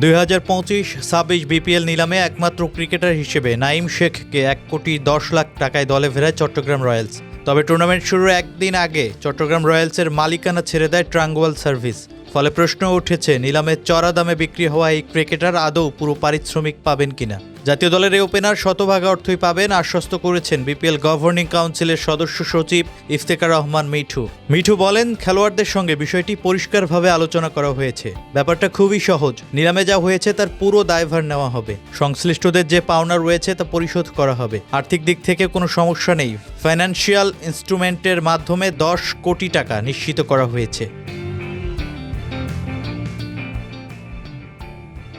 2025-26 BPL নিলামে একমাত্র cricketer হিসেবে নাঈম শেখকে 1,10,00,000 টাকায় দলে ফেরায় চট্টগ্রাম রয়্যালস। তবে টুর্নামেন্ট শুরুর একদিন আগে চট্টগ্রাম রয়্যালসের মালিকানা ছেড়ে দেয় ট্রাঙ্গুয়াল সার্ভিস। ফলে প্রশ্ন উঠেছে, নিলামে চড়া দামে বিক্রি হওয়া এই ক্রিকেটার আদৌ পুরো পারিশ্রমিক পাবেন কিনা। জাতীয় দলের এই ওপেনার শতভাগ অর্থই পাবেন আশ্বস্ত করেছেন বিপিএল গভর্নিং কাউন্সিলের সদস্য সচিব ইফতেখার রহমান মিঠু বলেন, খেলোয়াড়দের সঙ্গে বিষয়টি পরিষ্কারভাবে আলোচনা করা হয়েছে। ব্যাপারটা খুবই সহজ, নিলামে যা হয়েছে তার পুরো দায়ভার নেওয়া হবে। সংশ্লিষ্টদের যে পাওনা রয়েছে তা পরিশোধ করা হবে। আর্থিক দিক থেকে কোনো সমস্যা নেই। ফাইন্যান্সিয়াল ইনস্ট্রুমেন্টের মাধ্যমে 10 কোটি টাকা নিশ্চিত করা হয়েছে।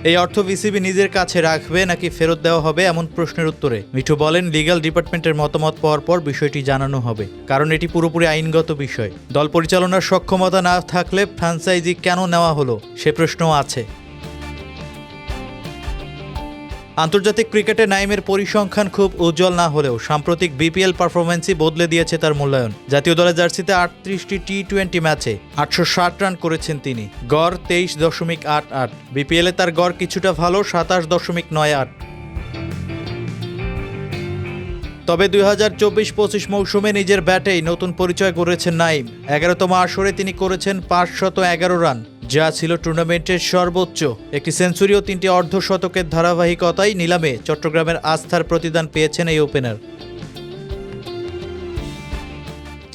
এই অর্থ বিসিবি নিজের কাছে রাখবে নাকি ফেরত দেওয়া হবে, এমন প্রশ্নের উত্তরে মিঠু বলেন, লিগ্যাল ডিপার্টমেন্টের মতামত পাওয়ার পর বিষয়টি জানানো হবে, কারণ এটি পুরোপুরি আইনগত বিষয়। দল পরিচালনার সক্ষমতা না থাকলে ফ্র্যাঞ্চাইজি কেন নেওয়া হলো সে প্রশ্নও আছে। আন্তর্জাতিক ক্রিকেটে নাঈমের পরিসংখ্যান খুব উজ্জ্বল না হলেও সাম্প্রতিক বিপিএল পারফরম্যান্সই বদলে দিয়েছে তার মূল্যায়ন। জাতীয় দলের জার্সিতে 38টি টি-20 ম্যাচে 860 রান করেছেন তিনি, গড় 23.88। বিপিএলে তার গড় কিছুটা ভালো, 27.98। তবে 2024-25 মৌসুমে নিজের ব্যাটেই নতুন পরিচয় গড়েছেন নাঈম। 11তম আসরে তিনি করেছেন 511 রান, যা ছিল টুর্নামেন্টের সর্বোচ্চ। একটি সেঞ্চুরি ও 3টি অর্ধশতকের ধারাবাহিকতায় নিলামে চট্টগ্রামের আস্থার প্রতিদান পেয়েছেন এই ওপেনার।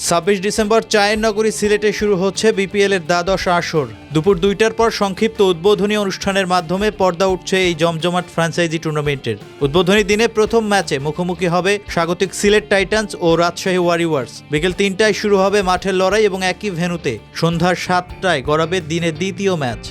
26 ডিসেম্বর চায়ের নগরী সিলেটে শুরু হচ্ছে বিপিএলের দ্বাদশ আসর। দুপুর 2টার পর সংক্ষিপ্ত উদ্বোধনী অনুষ্ঠানের মাধ্যমে পর্দা উঠছে এই জমজমাট ফ্র্যাঞ্চাইজি টুর্নামেন্টের। উদ্বোধনী দিনে প্রথম ম্যাচে মুখোমুখি হবে স্বাগতিক সিলেট টাইটান্স ও রাজশাহী ওয়ারিয়র্স। বিকেল 3টায় শুরু হবে মাঠের লড়াই এবং একই ভেন্যুতে সন্ধ্যা 7টায় গড়াবে দিনের দ্বিতীয় ম্যাচ।